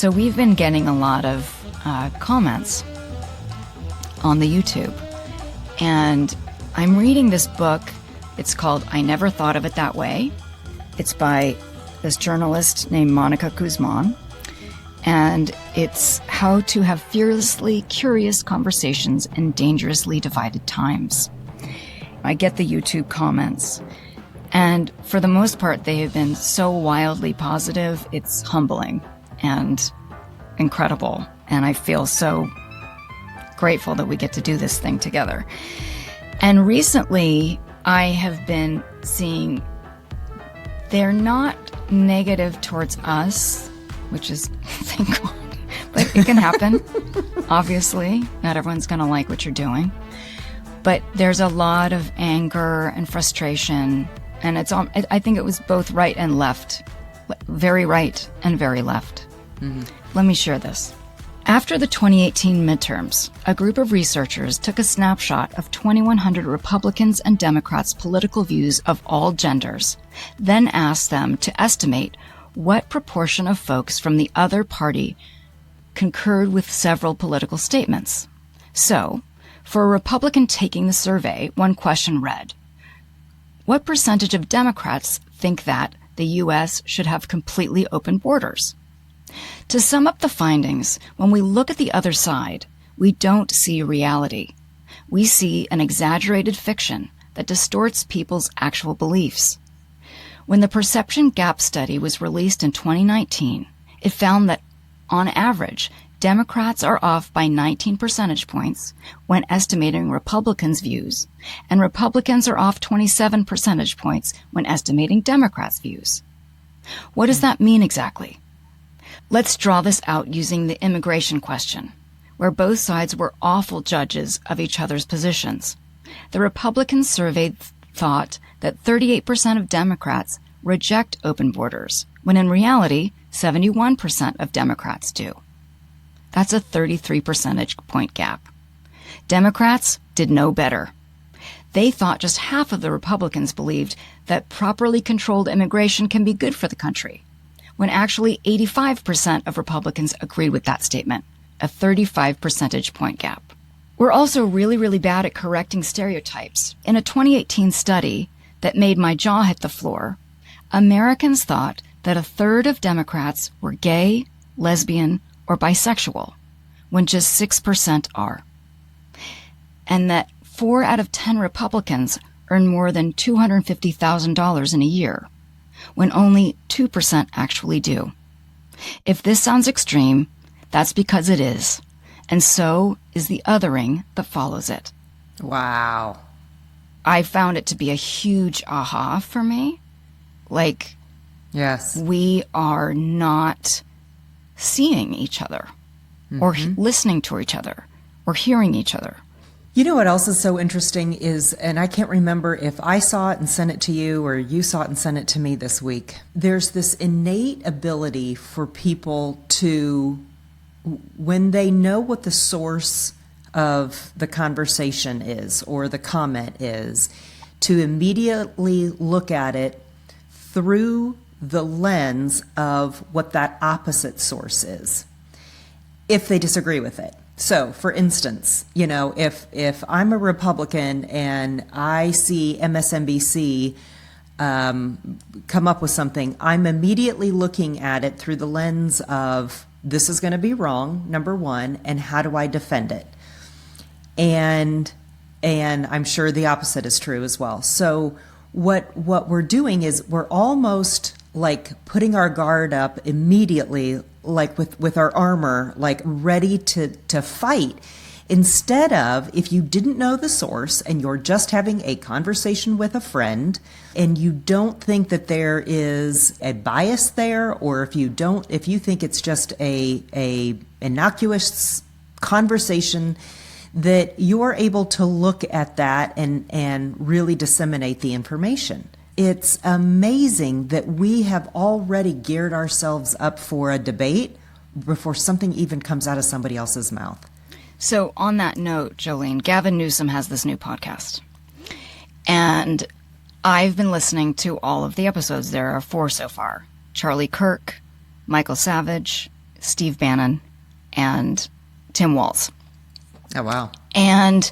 So we've been getting a lot of comments on the YouTube. And I'm reading this book. It's called I Never Thought of It That Way. It's by this journalist named Monica Guzman. And it's how to have fearlessly curious conversations in dangerously divided times. I get the YouTube comments. And for the most part, they have been so wildly positive. It's humbling and incredible. And I feel so grateful that we get to do this thing together. And recently, I have been seeing they're not negative towards us, which is, thank God, but it can happen. Obviously, not everyone's going to like what you're doing. But there's a lot of anger and frustration. And I think it was both right and left, very right and very left. Mm-hmm. Let me share this. After the 2018 midterms, a group of researchers took a snapshot of 2,100 Republicans and Democrats' political views of all genders, then asked them to estimate what proportion of folks from the other party concurred with several political statements. So, for a Republican taking the survey, one question read, what percentage of Democrats think that the U.S. should have completely open borders? To sum up the findings, when we look at the other side, we don't see reality. We see an exaggerated fiction that distorts people's actual beliefs. When the Perception Gap study was released in 2019, it found that, on average, Democrats are off by 19 percentage points when estimating Republicans' views, and Republicans are off 27 percentage points when estimating Democrats' views. What does that mean exactly? Let's draw this out using the immigration question, where both sides were awful judges of each other's positions. The Republicans surveyed thought that 38% of Democrats reject open borders, when in reality, 71% of Democrats do. That's a 33 percentage point gap. Democrats did no better. They thought just half of the Republicans believed that properly controlled immigration can be good for the country, when actually 85% of Republicans agreed with that statement, a 35 percentage point gap. We're also really, really bad at correcting stereotypes. In a 2018 study that made my jaw hit the floor, Americans thought that a third of Democrats were gay, lesbian, or bisexual, when just 6% are. And that 4 out of 10 Republicans earn more than $250,000 in a year, when only 2% actually do. If this sounds extreme, that's because it is. And so is the othering that follows it. Wow. I found it to be a huge aha for me. Like, yes, we are not seeing each other, or listening to each other, or hearing each other. You know what else is so interesting is, and I can't remember if I saw it and sent it to you or you saw it and sent it to me this week, there's this innate ability for people to, when they know what the source of the conversation is or the comment is, to immediately look at it through the lens of what that opposite source is, if they disagree with it. So, for instance, you know, if I'm a Republican and I see MSNBC come up with something, I'm immediately looking at it through the lens of this is going to be wrong, number one, and how do I defend it? And I'm sure the opposite is true as well. So what we're doing is we're almost like putting our guard up immediately, like with our armor, like ready to fight, instead of, if you didn't know the source and you're just having a conversation with a friend and you don't think that there is a bias there, or if you think it's just a innocuous conversation, that you're able to look at that and really disseminate the information. It's amazing that we have already geared ourselves up for a debate before something even comes out of somebody else's mouth. So on that note, Jolene, Gavin Newsom has this new podcast. And I've been listening to all of the episodes. There are 4 so far. Charlie Kirk, Michael Savage, Steve Bannon and Tim Walz. Oh, wow. And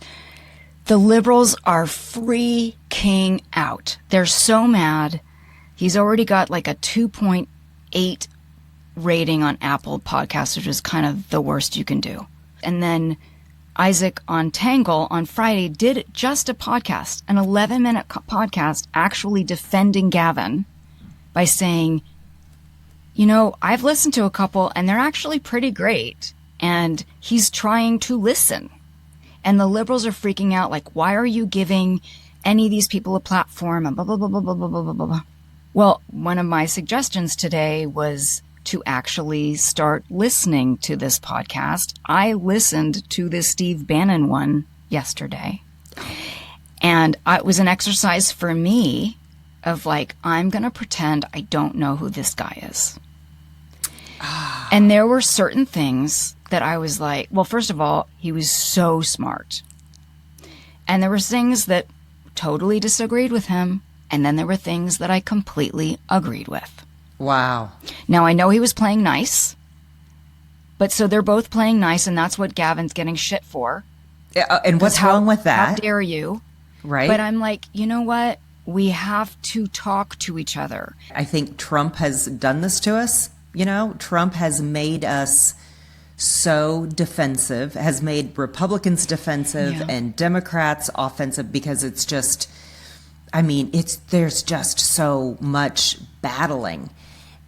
the liberals are freaking out. They're so mad. He's already got like a 2.8 rating on Apple Podcasts, which is kind of the worst you can do. And then Isaac on Tangle on Friday did just a podcast, an 11-minute podcast, actually defending Gavin by saying, you know, I've listened to a couple and they're actually pretty great. And he's trying to listen. And the liberals are freaking out, like, why are you giving any of these people a platform? And blah, blah, blah, blah, blah, blah, blah, blah, blah. Well, one of my suggestions today was to actually start listening to this podcast. I listened to this Steve Bannon one yesterday. And it was an exercise for me of like, I'm going to pretend I don't know who this guy is. And there were certain things that I was like, well, first of all, he was so smart. And there were things that totally disagreed with him. And then there were things that I completely agreed with. Wow. Now, I know he was playing nice. But so they're both playing nice, and that's what Gavin's getting shit for. And what's wrong with that? How dare you? Right. But I'm like, you know what? We have to talk to each other. I think Trump has done this to us. You know, Trump has made us so defensive, has made Republicans defensive and Democrats offensive, because it's just, I mean, there's just so much battling.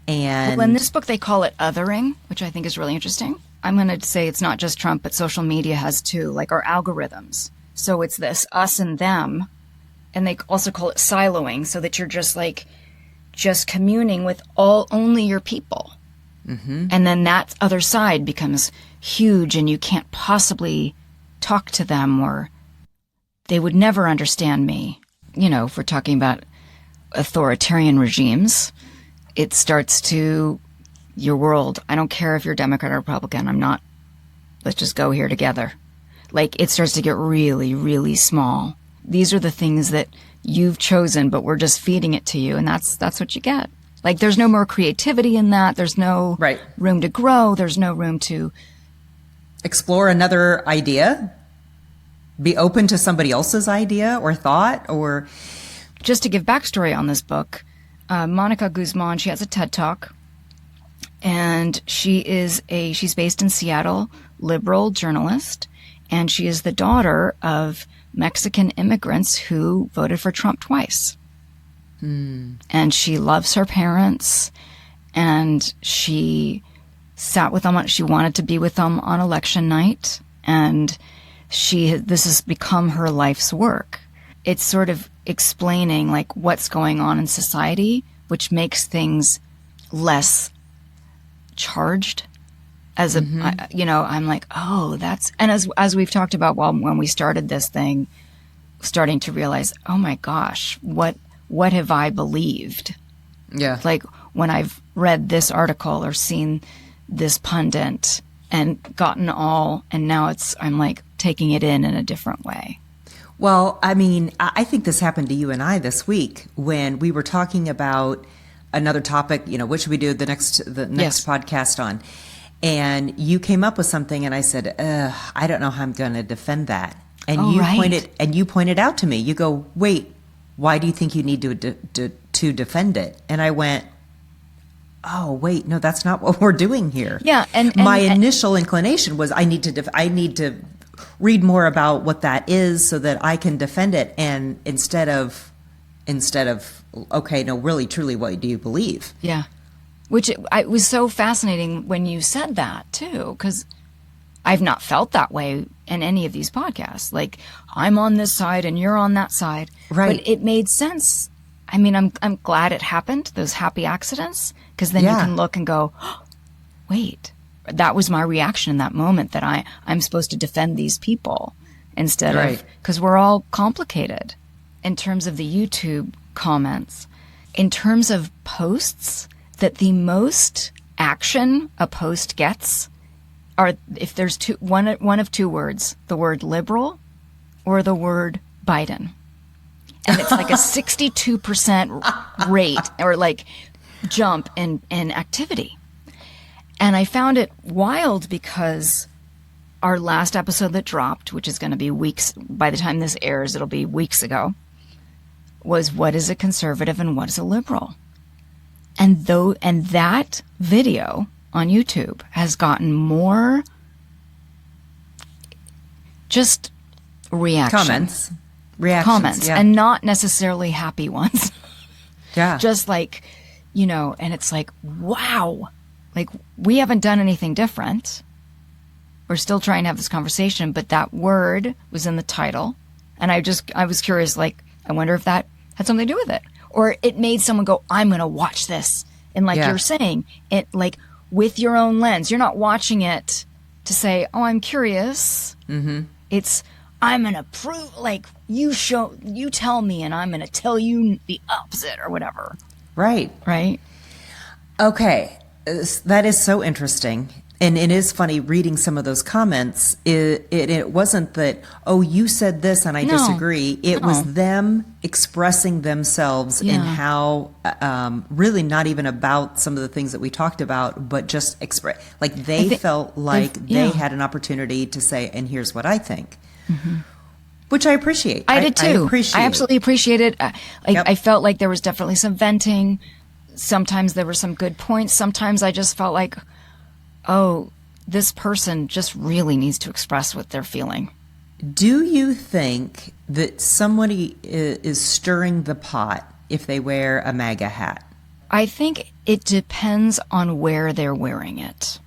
And well, in this book, they call it othering, which I think is really interesting. I'm going to say it's not just Trump, but social media has too, like our algorithms. So it's this us and them. And they also call it siloing, so that you're just communing with only your people. Mm-hmm. And then that other side becomes huge, and you can't possibly talk to them, or they would never understand me. You know, if we're talking about authoritarian regimes, it starts to your world. I don't care if you're Democrat or Republican. I'm not. Let's just go here together. Like, it starts to get really, really small. These are the things that you've chosen, but we're just feeding it to you. And that's what you get. Like, there's no more creativity in that. There's no room to grow. There's no room to explore another idea, be open to somebody else's idea or thought. Or just to give backstory on this book, Monica Guzman, she has a TED Talk, and she's based in Seattle, liberal journalist, and she is the daughter of Mexican immigrants who voted for Trump twice. And she loves her parents, and she sat with them. She wanted to be with them on election night, and this has become her life's work. It's sort of explaining like what's going on in society, which makes things less charged. As I'm like, oh, and as we've talked about when we started this thing, starting to realize, oh my gosh, what have I believed? Yeah. Like when I've read this article or seen this pundit and and now I'm like taking it in a different way. Well, I mean, I think this happened to you and I this week when we were talking about another topic, you know, what should we do the next podcast on? And you came up with something, and I said, I don't know how I'm going to defend that. And you pointed out to me, you go, wait, why do you think you need to defend it? And I went, oh, wait, no, that's not what we're doing here. Yeah. And my initial inclination was I need to read more about what that is so that I can defend it. And instead of, okay, no, really, truly, what do you believe? Yeah. Which it was so fascinating when you said that too, because I've not felt that way in any of these podcasts. Like, I'm on this side and you're on that side. Right. But it made sense. I mean, I'm glad it happened, those happy accidents, because then you can look and go, oh, wait, that was my reaction in that moment, that I'm supposed to defend these people instead of, because we're all complicated. In terms of the YouTube comments, in terms of posts, that the most action a post gets are if there's one of two words, the word liberal or the word Biden. And it's like a 62% rate or like jump in activity. And I found it wild because our last episode that dropped, which is going to be weeks, by the time this airs, it'll be weeks ago, was what is a conservative and what is a liberal? And that video on YouTube has gotten more just reactions. Comments, yeah. and not necessarily happy ones. Yeah. Just like, and it's like, wow, like we haven't done anything different. We're still trying to have this conversation, but that word was in the title. And I was curious, like, I wonder if that had something to do with it. Or it made someone go, I'm going to watch this. And like you're saying, it like with your own lens, you're not watching it to say, oh, I'm curious. Mm-hmm. It's, I'm going to prove, like, you tell me and I'm going to tell you the opposite or whatever. Right. Right. Okay. That is so interesting. And it is funny reading some of those comments. It wasn't that, oh, you said this and I disagree. It was them expressing themselves in how, really not even about some of the things that we talked about, but just express, like they felt like they had an opportunity to say, and here's what I think. Mm-hmm. Which I appreciate. I did too. I absolutely appreciate it. I felt like there was definitely some venting. Sometimes there were some good points. Sometimes I just felt like, oh, this person just really needs to express what they're feeling. Do you think that somebody is stirring the pot if they wear a MAGA hat? I think it depends on where they're wearing it.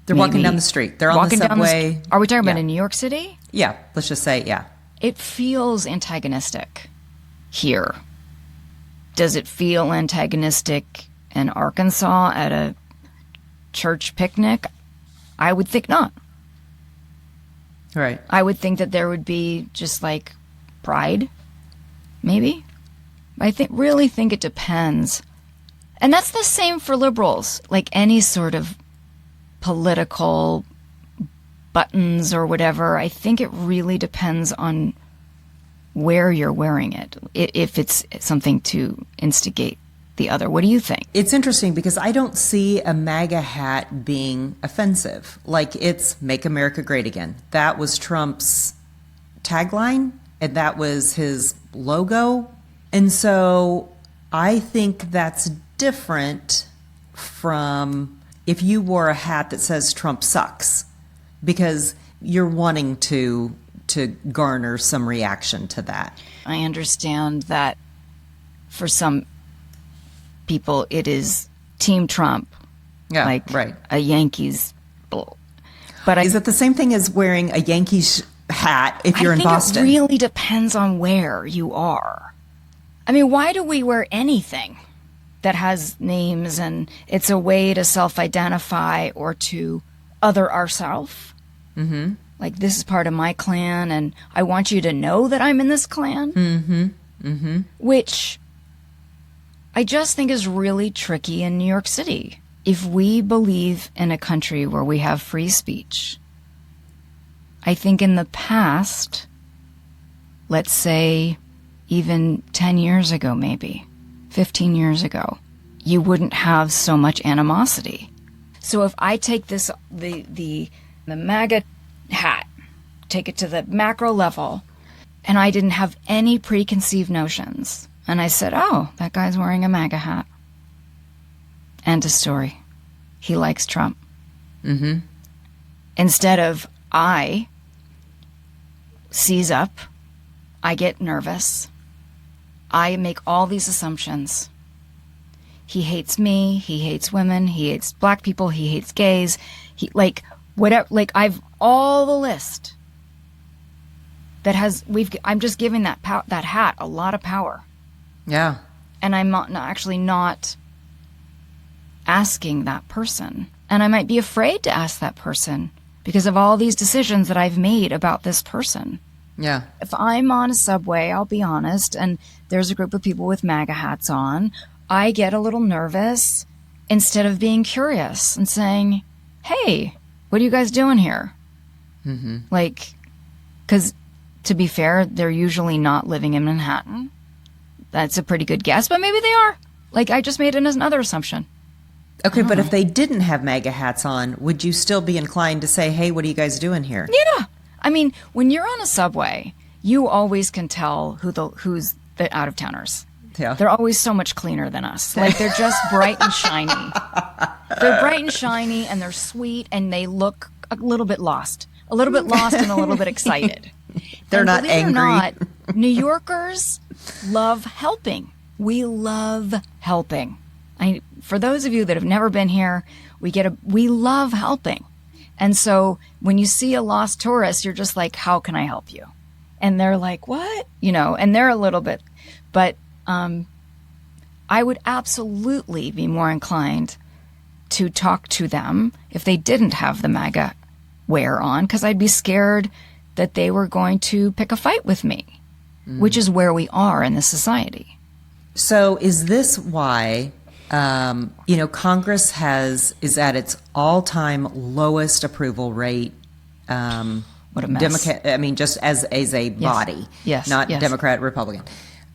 They're walking down the street. They're on the subway. Are we talking about in New York City? Yeah, let's just say, yeah. It feels antagonistic here. Does it feel antagonistic in Arkansas at a church picnic? I would think not. Right. I would think that there would be just like pride, maybe. I really think it depends. And that's the same for liberals, like any sort of political buttons or whatever. I think it really depends on where you're wearing it, if it's something to instigate the other. What do you think? It's interesting because I don't see a MAGA hat being offensive. Like, it's Make America Great Again. That was Trump's tagline, and that was his logo. And so I think that's different from if you wore a hat that says Trump sucks, because you're wanting to garner some reaction to that. I understand that for some people it is Team Trump, like right. a Yankees. But is it the same thing as wearing a Yankees hat if you're in Boston? I think it really depends on where you are. I mean, why do we wear anything that has names and it's a way to self-identify or to other ourselves? Mm-hmm. Like, this is part of my clan, and I want you to know that I'm in this clan. Mm-hmm. Mm-hmm. Which I just think is really tricky in New York City. If we believe in a country where we have free speech, I think in the past, let's say even 10 years ago, maybe 15 years ago, you wouldn't have so much animosity. So if I take this, the MAGA hat, take it to the macro level, and I didn't have any preconceived notions, and I said, oh, that guy's wearing a MAGA hat. End of story. He likes Trump. Mm-hmm. Instead of I seize up, I get nervous, I make all these assumptions. He hates me, he hates women, he hates black people, he hates gays, he, like, whatever, like, I've all the list that has, I'm just giving that hat a lot of power. Yeah. And I'm not asking that person. And I might be afraid to ask that person because of all these decisions that I've made about this person. Yeah. If I'm on a subway, I'll be honest, and there's a group of people with MAGA hats on, I get a little nervous instead of being curious and saying, hey, what are you guys doing here? Mm-hmm. Like, because to be fair, they're usually not living in Manhattan. That's a pretty good guess, but maybe they are. Like, I just made another assumption. Okay, but if they didn't have MAGA hats on, would you still be inclined to say, hey, what are you guys doing here? Yeah. I mean, when you're on a subway, you always can tell who's the out-of-towners. Yeah. They're always so much cleaner than us. Like, they're just bright and shiny. They're bright and shiny, and they're sweet, and they look a little bit lost. A little bit lost and a little bit excited. They're not angry. It or not, New Yorkers love helping. We love helping. For those of you that have never been here, we love helping. And so when you see a lost tourist, you're just like, how can I help you? And they're like, what? And they're a little bit, but I would absolutely be more inclined to talk to them if they didn't have the MAGA wear on, because I'd be scared that they were going to pick a fight with me, which is where we are in this society. So is this why, Congress is at its all-time lowest approval rate? What a mess. Just as a body, Yes. not Yes. Democrat, Republican.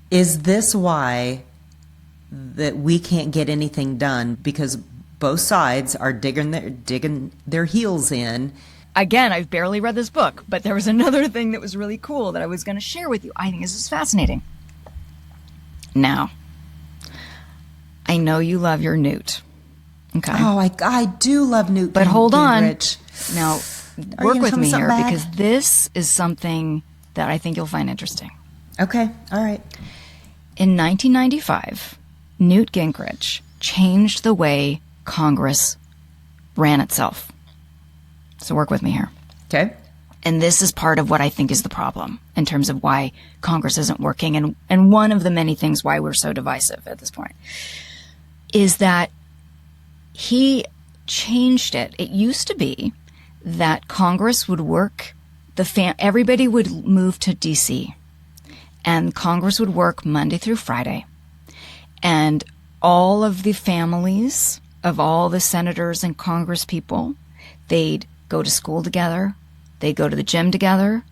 Is this why that we can't get anything done because both sides are digging their heels in? Again, I've barely read this book, but there was another thing that was really cool that I was going to share with you. I think this is fascinating. Now, I know you love your Newt. Okay. Oh, I do love Newt. But hold on. Gingrich. Now, work with me here because this is something that I think you'll find interesting. Okay. All right. In 1995, Newt Gingrich changed the way Congress ran itself. So work with me here. Okay. And this is part of what I think is the problem in terms of why Congress isn't working, and one of the many things why we're so divisive at this point, is that he changed it. It used to be that Congress would work, everybody would move to D.C., and Congress would work Monday through Friday, and all of the families of all the senators and Congress people, they'd go to school together, they'd go to the gym together,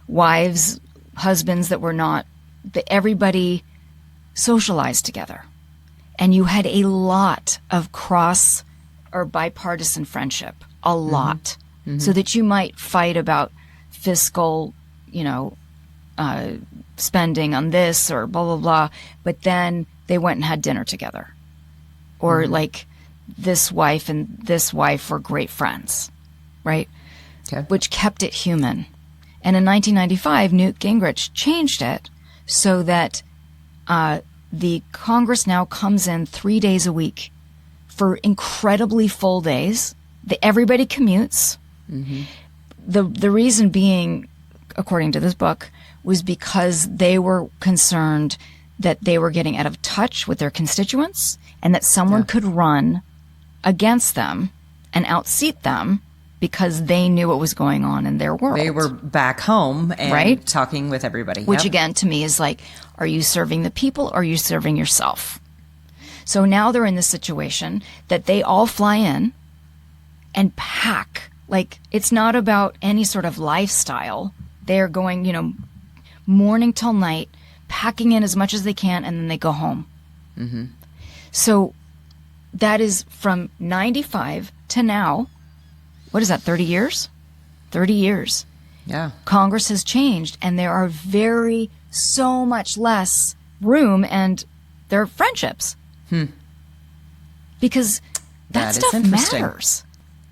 wives, husbands that were not, everybody socialized together. And you had a lot of cross or bipartisan friendship, a lot, so that you might fight about fiscal, spending on this or blah, blah, blah. But then they went and had dinner together. Or like this wife and this wife were great friends, right? Okay. Which kept it human. And in 1995, Newt Gingrich changed it so that the Congress now comes in 3 days a week for incredibly full days. Everybody commutes. The reason being, according to this book, was because they were concerned that they were getting out of touch with their constituents and that someone could run against them and outseat them because they knew what was going on in their world. They were back home and talking with everybody. Which again, to me, is like, are you serving the people or are you serving yourself? So now they're in this situation that they all fly in and pack. Like, it's not about any sort of lifestyle. They're going, morning till night, packing in as much as they can, and then they go home. So that is from 95 to now. What is that, 30 years? 30 years. Yeah. Congress has changed, and there are so much less room, and there are friendships. Because that stuff matters.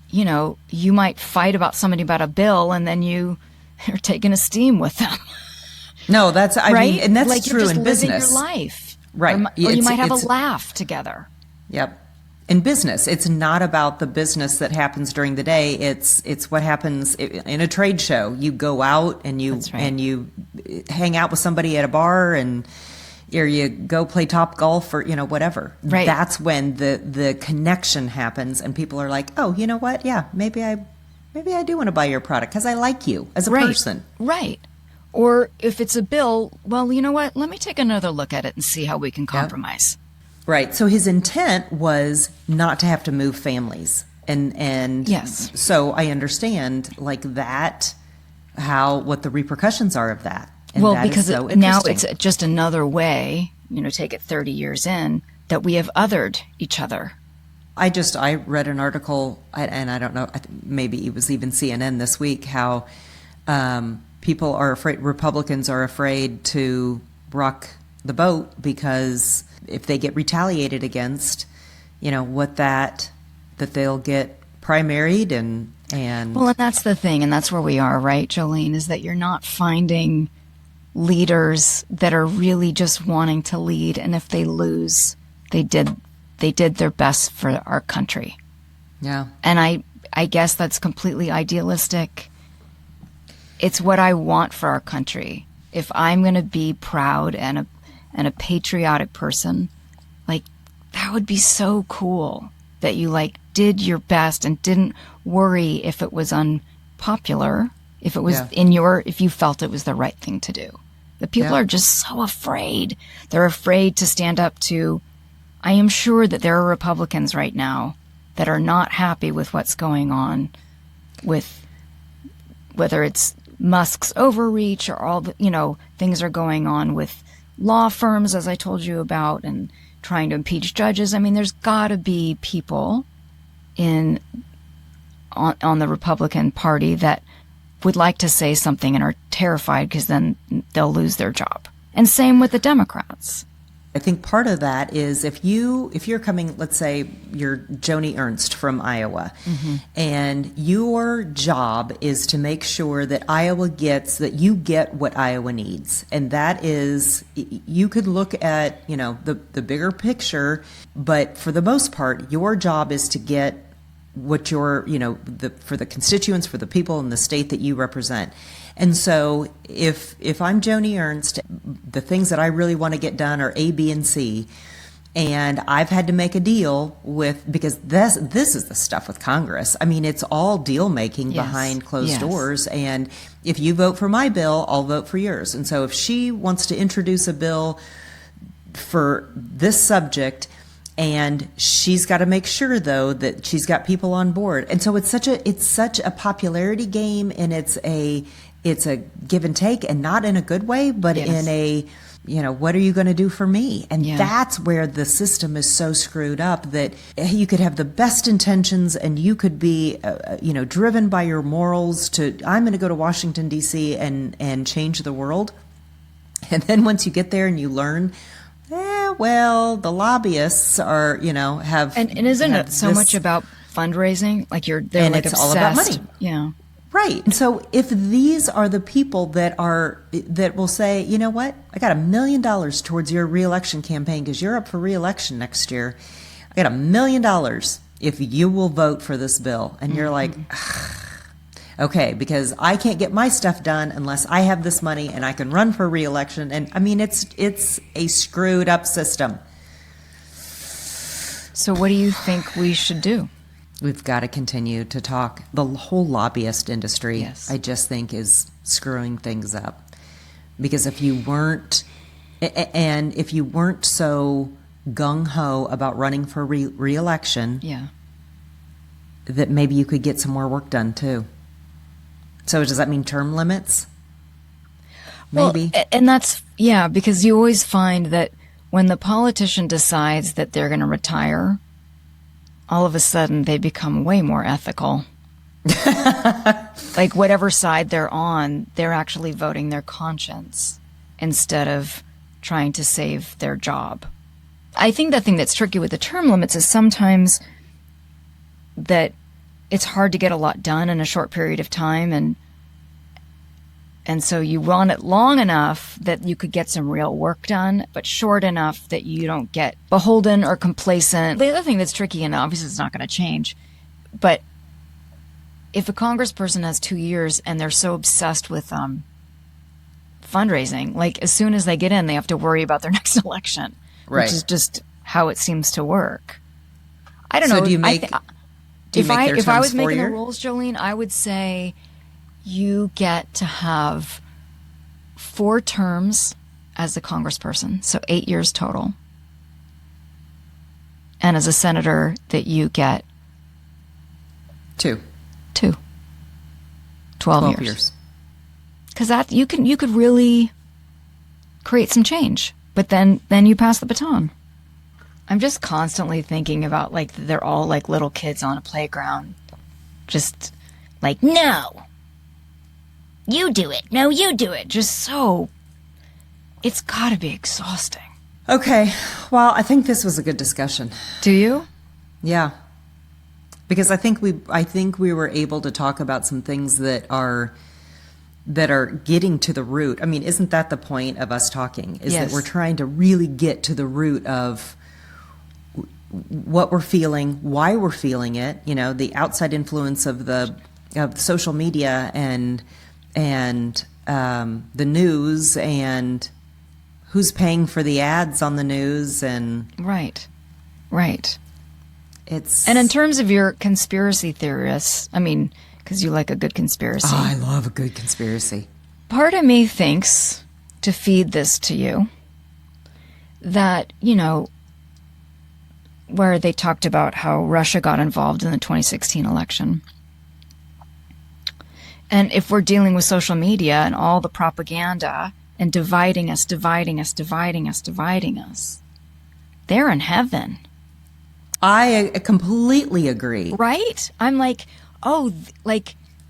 You might fight about somebody about a bill, and then you're taking a steam with them. No, that's, I mean, and that's like true you're just in business. Living your life. Right. Or you might have a laugh together. Yep. In business, it's not about the business that happens during the day. It's what happens in a trade show. You go out and you hang out with somebody at a bar, or you go play top golf or whatever. Right. That's when the connection happens, and people are like, oh, you know what? Yeah, maybe I do want to buy your product because I like you as a person. Right. Or if it's a bill, well, you know what? Let me take another look at it and see how we can compromise. Right. So his intent was not to have to move families. And yes. So I understand like that, what the repercussions are of that. And well, that because is so now interesting. it's just another way, take it 30 years in, that we have othered each other I read an article, and I don't know, maybe it was even CNN this week, how people are afraid, Republicans are afraid to rock the boat because if they get retaliated against, that they'll get primaried and Well, and that's the thing, and that's where we are, right, Jolene, is that you're not finding leaders that are really just wanting to lead, and if they lose, they did their best for our country. Yeah. And I guess that's completely idealistic. It's what I want for our country. If I'm going to be proud and a patriotic person, like, that would be so cool that you did your best and didn't worry if it was unpopular, if it was if you felt it was the right thing to do. The people are just so afraid. They're afraid to stand up to, I am sure that there are Republicans right now that are not happy with what's going on with whether it's Musk's overreach or all the, things are going on with law firms, as I told you about, and trying to impeach judges. I mean, there's got to be people on the Republican Party that would like to say something and are terrified because then they'll lose their job. And same with the Democrats. I think part of that is if you're coming, let's say you're Joni Ernst from Iowa, and your job is to make sure that you get what Iowa needs. And that is, you could look at, the bigger picture, but for the most part, your job is to get what for the constituents, for the people in the state that you represent. And so if I'm Joni Ernst, the things that I really want to get done are A, B, and C, and I've had to make a deal because this is the stuff with Congress. I mean, it's all deal making behind closed doors. And if you vote for my bill, I'll vote for yours. And so if she wants to introduce a bill for this subject, and she's got to make sure, though, that she's got people on board. And so it's such a popularity game, and it's a give and take, and not in a good way, but in a, what are you going to do for me? And that's where the system is so screwed up that you could have the best intentions, and you could be, driven by your morals to, I'm going to go to Washington, D.C. and change the world. And then once you get there and you learn, well, the lobbyists are, have... And isn't it so much about fundraising? They're and it's obsessed. all about money. Yeah. Right. And so if these are the people that will say, you know what, I got $1 million towards your reelection campaign because you're up for reelection next year. I got $1 million if you will vote for this bill. And you're like, okay, because I can't get my stuff done unless I have this money and I can run for reelection. And I mean, it's a screwed up system. So what do you think we should do? We've got to continue to talk. The whole lobbyist industry, I just think, is screwing things up. Because if you weren't so gung-ho about running for re-election, that maybe you could get some more work done too. So does that mean term limits? Maybe. Well, and that's, because you always find that when the politician decides that they're going to retire, all of a sudden they become way more ethical. Whatever side they're on, they're actually voting their conscience instead of trying to save their job. I think the thing that's tricky with the term limits is sometimes that it's hard to get a lot done in a short period of time, and so you run it long enough that you could get some real work done, but short enough that you don't get beholden or complacent. The other thing that's tricky, and obviously it's not going to change, but if a congressperson has 2 years and they're so obsessed with fundraising, as soon as they get in, they have to worry about their next election, which is just how it seems to work. I don't know. Do you make... If I was making the rules, Jolene, I would say you get to have 4 terms as a congressperson, so 8 years total. And as a senator, that you get 2. 12 years. Because that you could really create some change, but then you pass the baton. I'm just constantly thinking about, like, they're all like little kids on a playground. Just like, no, you do it. No, you do it. Just so, it's got to be exhausting. Okay. Well, I think this was a good discussion. Do you? Yeah. Because I think we were able to talk about some things that are getting to the root. I mean, isn't that the point of us talking? Is Yes. that we're trying to really get to the root of what we're feeling, why we're feeling it, the outside influence of social media and the news, and who's paying for the ads on the news, and Right. it's... And in terms of your conspiracy theorists, I mean, because you like a good conspiracy. Oh, I love a good conspiracy. Part of me thinks, to feed this to you, that, where they talked about how Russia got involved in the 2016 election. And if we're dealing with social media and all the propaganda and dividing us, they're in heaven. I completely agree. Right? I'm like,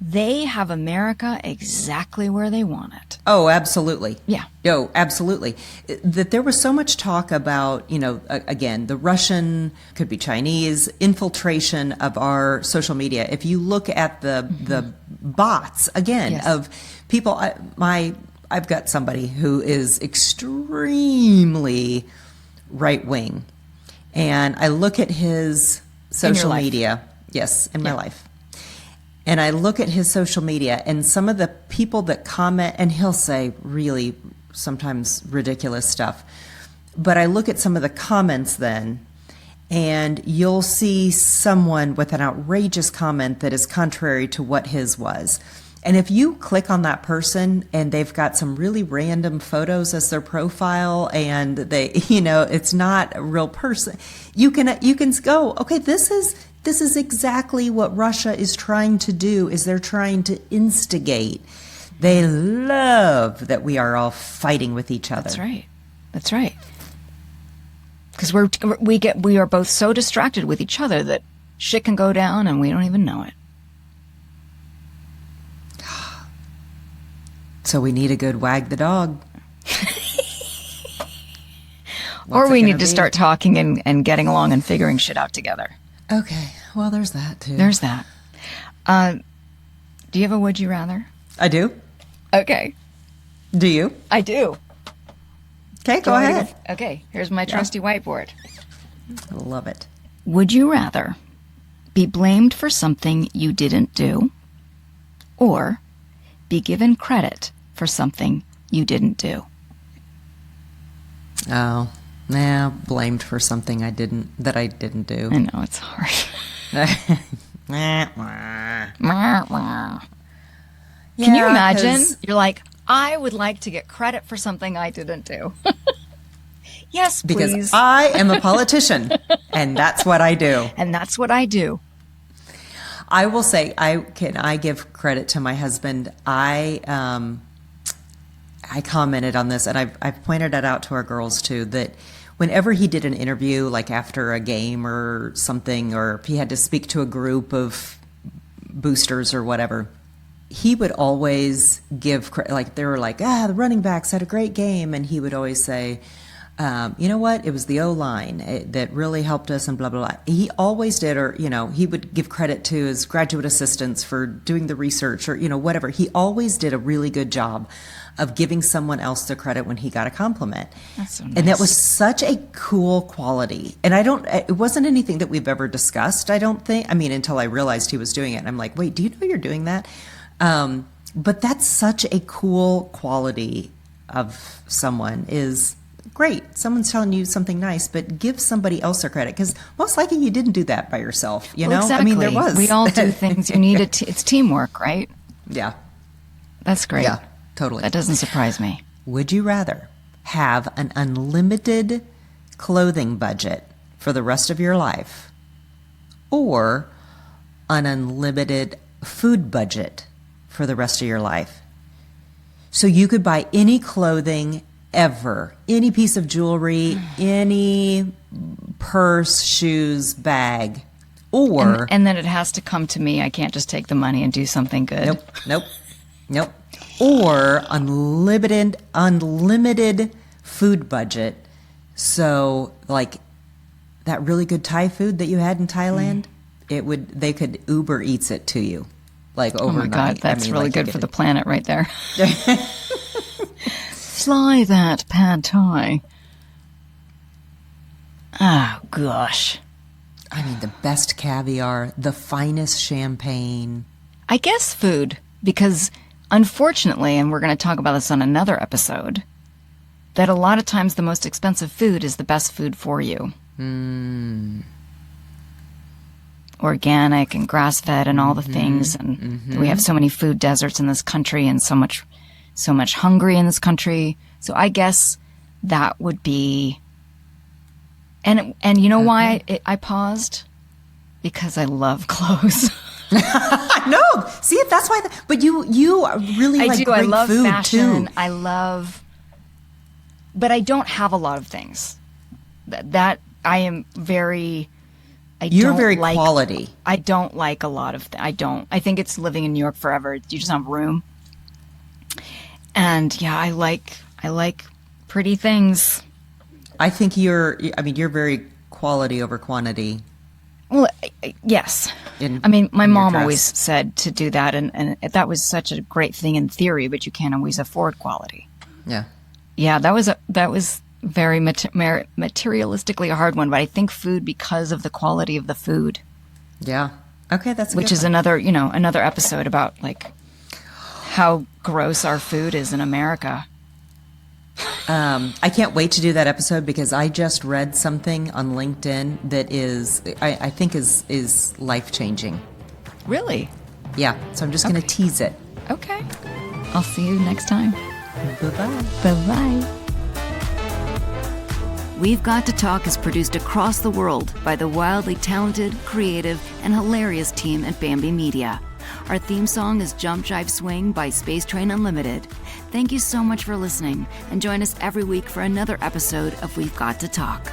they have America exactly where they want it. Oh, absolutely. Yeah. Oh, absolutely. That there was so much talk about, again, the Russian, could be Chinese, infiltration of our social media. If you look at the bots, again, Yes. of people, I've got somebody who is extremely right-wing, and I look at his social life. media. Yes, in my Yeah. life. And I look at his social media, and some of the people that comment, and he'll say really sometimes ridiculous stuff, but I look at some of the comments then, and you'll see someone with an outrageous comment that is contrary to what his was. And if you click on that person and they've got some really random photos as their profile, and they, it's not a real person, you can go, okay, this is exactly what Russia is trying to do, is they're trying to instigate. They love that we are all fighting with each other. That's right. Because we are both so distracted with each other that shit can go down and we don't even know it. So we need a good wag the dog. Or we need to start talking and getting along and figuring shit out together. Okay, well, there's that too. There's that. Do you have a would you rather? I do. Okay. Do you? I do. Okay, go ahead. Okay, here's my trusty whiteboard. I love it. Would you rather be blamed for something you didn't do, or be given credit for something you didn't do? Oh, blamed for something I didn't do. I know, it's hard. Can you imagine? You're like, I would like to get credit for something I didn't do. Yes, please. Because I am a politician, and that's what I do. And that's what I do. I will say, I give credit to my husband. I commented on this, and I've pointed it out to our girls too, that whenever he did an interview, like after a game or something, or if he had to speak to a group of boosters or whatever, he would always give credit. Like they were like, the running backs had a great game, and he would always say, you know what? It was the O-line that really helped us, and blah, blah, blah. He always did, or, he would give credit to his graduate assistants for doing the research, or, whatever. He always did a really good job of giving someone else the credit when he got a compliment. That's so nice. And that was such a cool quality. And it wasn't anything that we've ever discussed, I don't think. I mean, until I realized he was doing it. And I'm like, wait, do you know you're doing that? But that's such a cool quality of someone, is great. Someone's telling you something nice, but give somebody else their credit, because most likely you didn't do that by yourself. You know, exactly. I mean, there was. We all do things. You need it's teamwork, right? Yeah. That's great. Yeah, totally. That doesn't surprise me. Would you rather have an unlimited clothing budget for the rest of your life, or an unlimited food budget for the rest of your life? So you could buy any clothing ever, any piece of jewelry, any purse, shoes, bag, or... And then it has to come to me. I can't just take the money and do something good. Nope. Or unlimited food budget. So, like that really good Thai food that you had in Thailand, they could Uber Eats it to you, like overnight. Oh my God, that's really good for the planet right there. Fly that pad Thai. Oh gosh. I mean, the best caviar, the finest champagne. I guess food, because unfortunately, and we're going to talk about this on another episode, that a lot of times the most expensive food is the best food for you. Organic and grass-fed and all the things. And we have so many food deserts in this country and so much hungry in this country. So I guess that would be... And you know why I paused? Because I love clothes. No, see, that's why. But you really like great I love food fashion. too. But I don't have a lot of things. That I am very. You're very quality. I don't like a lot of. I don't. I think it's living in New York forever. You just don't have room. And yeah, I like pretty things. I think you're very quality over quantity. Well, yes. My mom always said to do that, and that was such a great thing in theory, but you can't always afford quality. Yeah. Yeah, that was very materialistically a hard one, but I think food, because of the quality of the food. Yeah. Okay, that's a which good is one. another episode about like how gross our food is in America. I can't wait to do that episode because I just read something on LinkedIn that I think is life-changing. Really? Yeah, so I'm just going to tease it. Okay. I'll see you next time. Bye-bye. Bye-bye. We've Got to Talk is produced across the world by the wildly talented, creative, and hilarious team at Bambi Media. Our theme song is Jump Jive Swing by Space Train Unlimited. Thank you so much for listening, and join us every week for another episode of We've Got to Talk.